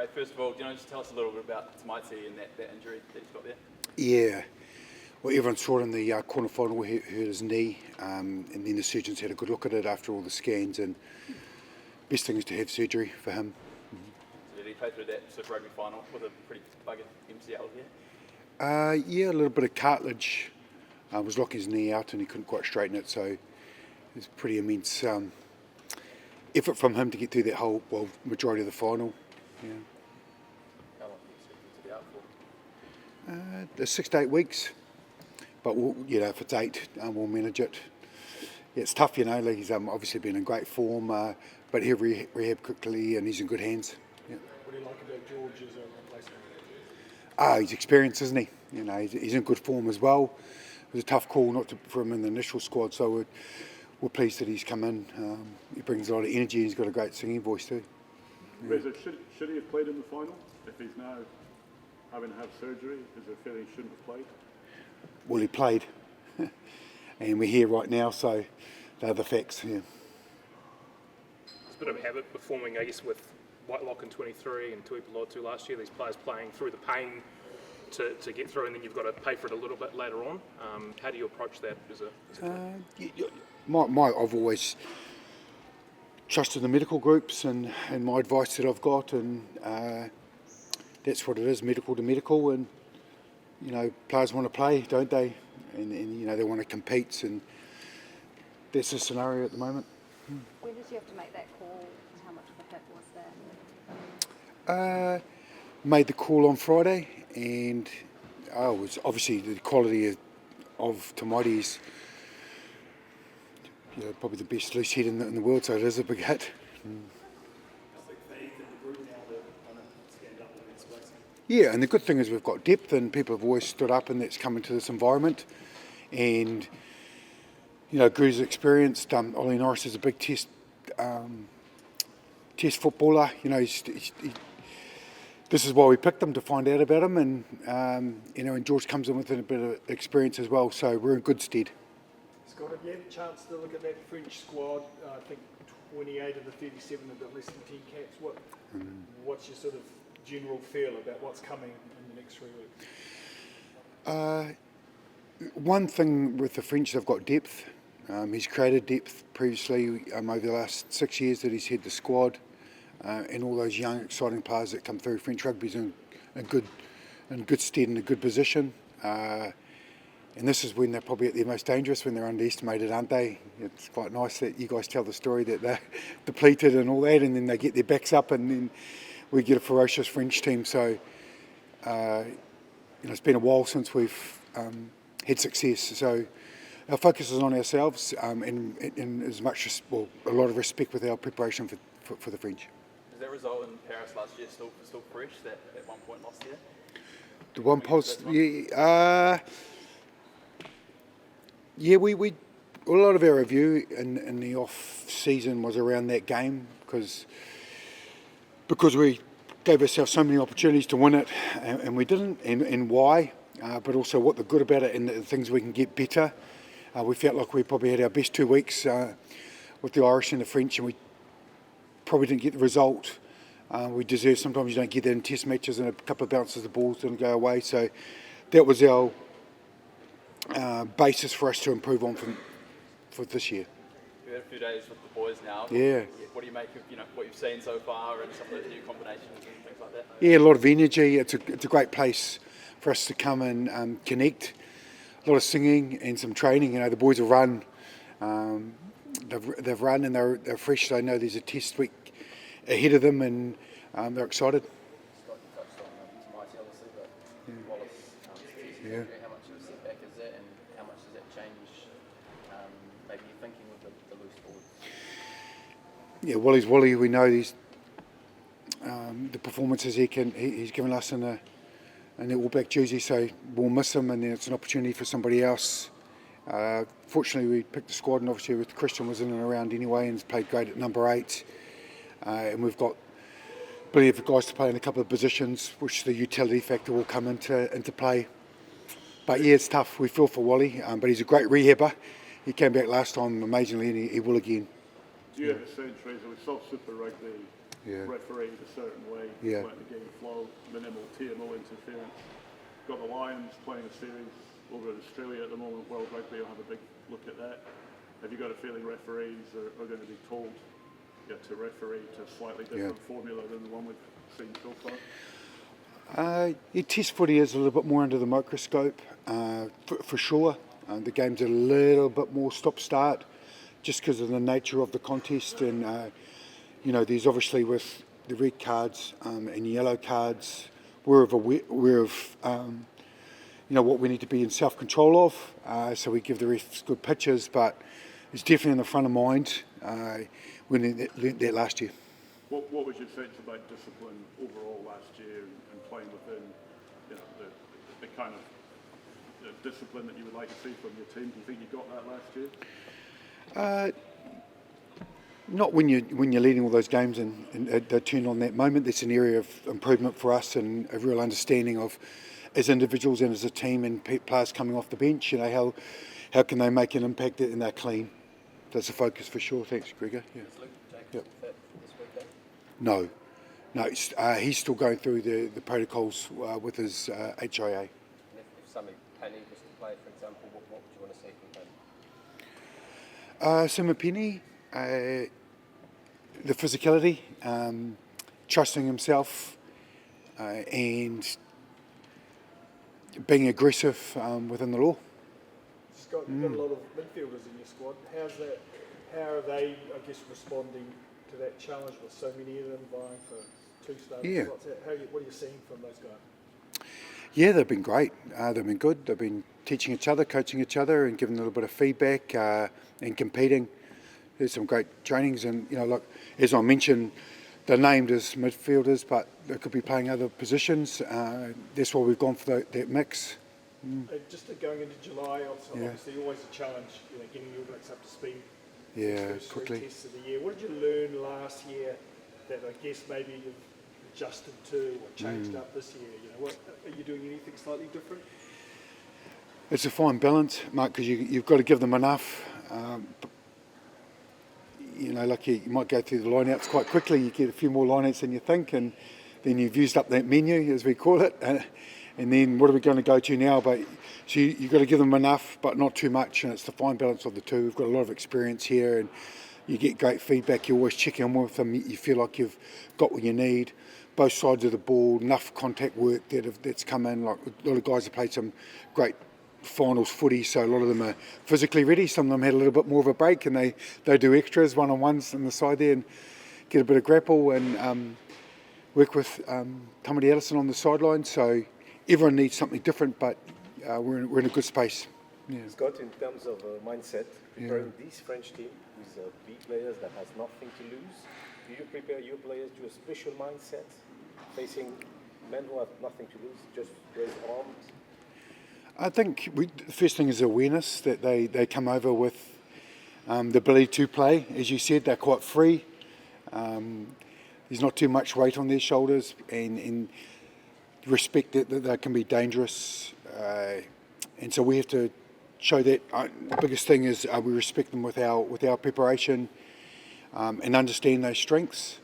Ray, first of all, do you know, just tell us a little bit about Tamaiti and that injury that he's got there? Yeah. Well, everyone saw it in the quarter final, he hurt his knee, and then the surgeons had a good look at it after all the scans, and best thing is to have surgery for him. So did he play through that Super Rugby final with a pretty buggered MCL here? Yeah, a little bit of cartilage was locking his knee out and he couldn't quite straighten it, so it was pretty immense effort from him to get through that whole, majority of the final. Yeah. How long do you expect him to be out for? 6 to 8 weeks, but we'll, if it's 8, we'll manage it. Yeah, it's tough, like he's obviously been in great form, but he'll rehab quickly and he's in good hands. Yeah. What do you like about George as a replacement? He's experienced, isn't he? He's in good form as well. It was a tough call not to put him in the initial squad, so we're pleased that he's come in. He brings a lot of energy. He's got a great singing voice too. Yeah. Should he have played in the final? If he's now having to have surgery, is there a feeling he shouldn't have played? Well, he played, and we're here right now, so they're the facts. Yeah. It's a bit of a habit performing, I guess, with Whitelock in 23 and Tuipulotu last year. These players playing through the pain to get through, and then you've got to pay for it a little bit later on. How do you approach that as a I've always trusted the medical groups and my advice that I've got, and that's what it is, medical to medical. And players want to play, don't they? And they want to compete, and that's the scenario at the moment. When did you have to make that call? How much of a hit was that? Made the call on Friday, and it was obviously the quality of Tamaiti's probably the best loose head in the world, so it is a big hit. Yeah, and the good thing is we've got depth, and people have always stood up, and that's come into this environment. And Gru's experienced. Ollie Norris is a big test footballer. This is why we picked him, to find out about him, and George comes in with a bit of experience as well, so we're in good stead. Scott, have you had a chance to look at that French squad? I think 28 of the 37 have got less than 10 caps. What's your sort of general feel about what's coming in the next 3 weeks? One thing with the French, they've got depth. He's created depth previously over the last 6 years that he's had the squad, and all those young, exciting players that come through. French rugby's in good stead, in a good position. And this is when they're probably at their most dangerous, when they're underestimated, aren't they? It's quite nice that you guys tell the story that they're depleted and all that, and then they get their backs up, and then we get a ferocious French team. So, it's been a while since we've had success. So our focus is on ourselves, and as much as, a lot of respect with our preparation for the French. Does that result in Paris last year still fresh, that at one point lost there? The one post, yeah, we a lot of our review in the off season was around that game, because we gave ourselves so many opportunities to win it, and we didn't, and why, but also what the good about it and the things we can get better. We felt like we probably had our best 2 weeks with the Irish and the French, and we probably didn't get the result we deserve. Sometimes you don't get that in test matches, and a couple of bounces the balls didn't go away, so that was our basis for us to improve on for this year. You've had a few days with the boys now. Yeah. What do you make of what you've seen so far and some of those new combinations and things like that? Yeah, a lot of energy. It's a great place for us to come and connect. A lot of singing and some training. The boys have run. They've run and they're fresh. They know there's a test week ahead of them, and they're excited. Scott, you touched on Tamaiti, obviously, but Wallace, Yeah. how much of a setback is that, and how much does that change maybe your thinking with the loose forwards? Yeah, Wally's Wally. We know these the performances he's given us in the All Black jersey, so we'll miss him, and then it's an opportunity for somebody else. Fortunately, we picked the squad, and obviously with Christian was in and around anyway, and has played great at number 8. And we've got plenty of guys to play in a couple of positions, which the utility factor will come into play. But yeah, it's tough. We feel for Wally, but he's a great rehabber. He came back last time amazingly, and he will again. Do you have a sense, Reza, with soft Super Rugby, refereed a certain way, let the game flow, minimal TMO interference. Got the Lions playing a series over in Australia at the moment. World Rugby will have a big look at that. Have you got a feeling referees are going to be told to referee to a slightly different formula than the one we've seen so far? Test footy is a little bit more under the microscope, for sure. The game's a little bit more stop-start, just because of the nature of the contest. And, there's obviously with the red cards and yellow cards, we're aware of what we need to be in self-control of. So we give the refs good pitches, but it's definitely in the front of mind. We learnt that last year. What was your sense about discipline overall last year and playing within the kind of discipline that you would like to see from your team? Do you think you got that last year? Not when you're leading all those games and they're turned on that moment. That's an area of improvement for us and a real understanding of, as individuals and as a team and players coming off the bench, how can they make an impact and they're clean. That's a focus for sure. Thanks, Gregor. Yeah. No, he's still going through the protocols with his HIA. And if somebody Penny was to play, for example, what would you want to see from him? Penny, the physicality, trusting himself, and being aggressive within the law. Scott, you've got a lot of midfielders in your squad. How are they, I guess, responding to that challenge with so many of them vying for 2 starting slots? What are you seeing from those guys? Yeah, they've been great. They've been good. They've been teaching each other, coaching each other, and giving a little bit of feedback and competing. There's some great trainings, and as I mentioned, they're named as midfielders, but they could be playing other positions. That's why we've gone for that mix. Just going into July, obviously always a challenge, getting your blokes up to speed. First quickly. 3 tests of the year. What did you learn last year that I guess maybe you've adjusted to or changed up this year? Are you doing anything slightly different? It's a fine balance, Mark, because you've got to give them enough. You might go through the lineouts quite quickly. You get a few more lineouts than you think, and then you've used up that menu, as we call it. And then what are we going to go to now? But so you've got to give them enough, but not too much. And it's the fine balance of the two. We've got a lot of experience here, and you get great feedback. You always check in with them. You feel like you've got what you need. Both sides of the ball, enough contact work that's come in. Like a lot of guys have played some great finals footy, so a lot of them are physically ready. Some of them had a little bit more of a break, and they do extras, one-on-ones on the side there, and get a bit of grapple and work with Tamaiti Williams on the sideline. So everyone needs something different, but we're in a good space. Yeah. Scott, in terms of mindset, preparing this French team with B players that has nothing to lose, do you prepare your players to a special mindset, facing men who have nothing to lose, just raise arms? I think the first thing is awareness, that they come over with the ability to play. As you said, they're quite free. There's not too much weight on their shoulders, and respect that they can be dangerous. And so we have to show that. The biggest thing is we respect them with our preparation and understand those strengths,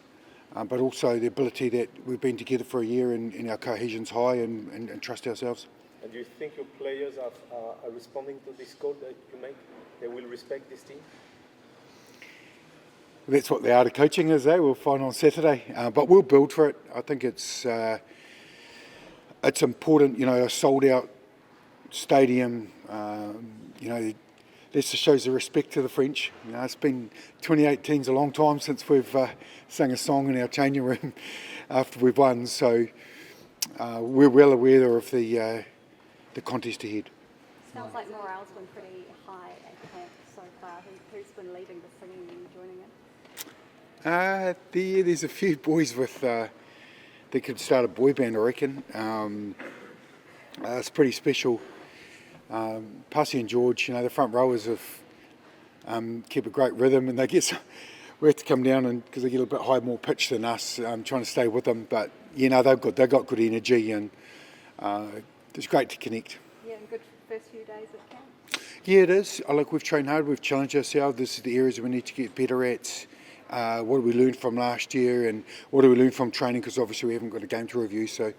but also the ability that we've been together for a year and our cohesion's high and trust ourselves. And do you think your players are responding to this call that you make? They will respect this team? That's what the art of coaching is, We'll find on Saturday. But we'll build for it. I think it's important, a sold-out stadium. This just shows the respect to the French. It's been 2018's a long time since we've sung a song in our changing room after we've won. So we're well aware of the contest ahead. Sounds like morale's been pretty high at camp so far. Who's been leading the singing and joining in? There's a few boys with they could start a boy band, I reckon. It's pretty special. Passy and George, the front rowers have keep a great rhythm, and we have to come down and because they get a bit high, more pitch than us. Trying to stay with them, but they've got good energy, and it's great to connect. Yeah, and good first few days at camp. Yeah, it is. We've trained hard. We've challenged ourselves. This is the areas we need to get better at. what did we learn from last year, and what did we learn from training, because obviously we haven't got a game to review, so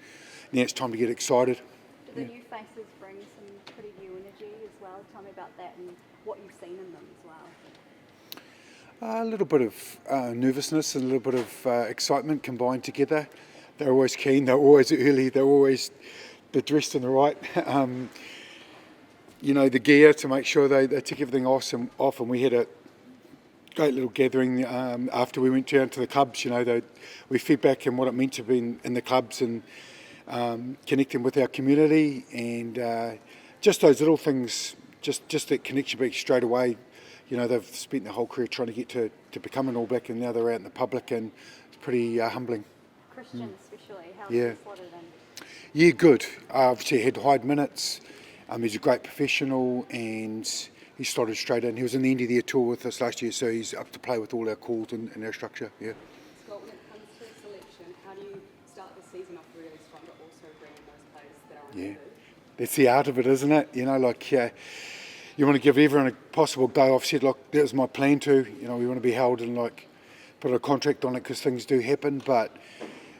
now it's time to get excited. Do the new faces bring some pretty new energy as well? Tell me about that and what you've seen in them as well. A little bit of nervousness and a little bit of excitement combined together. They're always keen, they're always early, they're dressed in the right, the gear to make sure they tick everything off, and we had a great little gathering after we went down to the clubs. We feedback on what it meant to be in the clubs and connecting with our community, and just those little things, just that connection back straight away. They've spent their whole career trying to get to become an All Black, and now they're out in the public, and it's pretty humbling. Christian especially, how's Yeah. he slotted in? Yeah, good. Obviously he had high minutes. He's a great professional, and he slotted straight in. He was in the end of the year tour with us last year, so he's up to play with all our calls and our structure. Yeah. Scott, when it comes to selection, how do you start the season off really strong, but also bring in those players that are on the move? That's the art of it, isn't it? You want to give everyone a possible go. I've said, that was my plan too. We want to be held and put a contract on it, because things do happen, but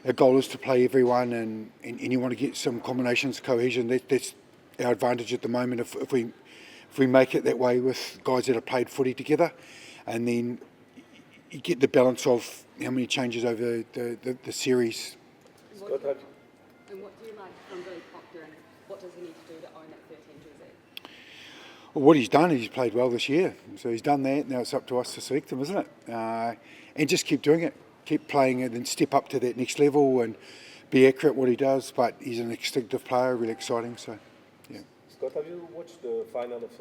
our goal is to play everyone, and you want to get some combinations, cohesion. That's our advantage at the moment. If we make it that way with guys that have played footy together, and then you get the balance of how many changes over the series. And what do you like from Billy Proctor, and what does he need to do to own that 13 jersey? Well, what he's done is he's played well this year. So he's done that. Now it's up to us to select him, isn't it? And just keep doing it. Keep playing it and step up to that next level and be accurate what he does. But he's an instinctive player, really exciting. So, yeah. Scott, have you watched the final of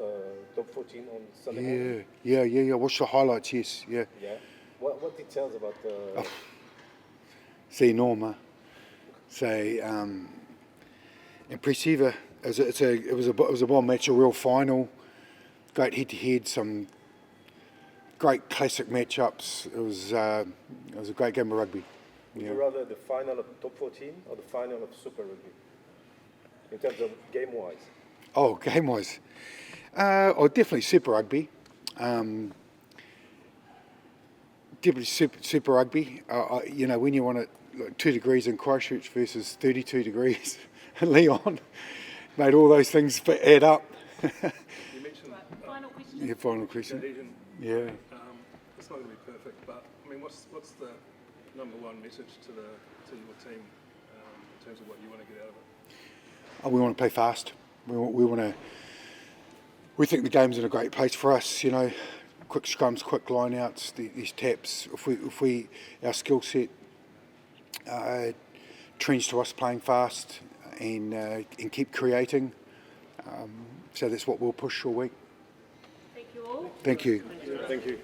Top 14 on Sunday morning? Yeah. Watch the highlights, yes. Yeah. Yeah. What details about the... C'est enorme. C'est impressive. It was a bon match, a real final. Great head-to-head, some great classic matchups. It was a great game of rugby. Would you rather the final of Top 14 or the final of Super Rugby? In terms of game-wise? Oh, game-wise. Definitely Super Rugby. Definitely Super Rugby. When you want it 2 degrees in Christchurch versus 32 degrees in Leon, made all those things add up. You mentioned Final question. Yeah, final question. cohesion. Yeah. It's not going to be perfect, but what's the number one message to your team in terms of what you want to get out of it? We want to play fast. We think the game's in a great place for us. Quick scrums, quick line-outs, these taps. If our skill set trends to us playing fast and keep creating. So that's what we'll push all week. Thank you all. Thank you. Thank you.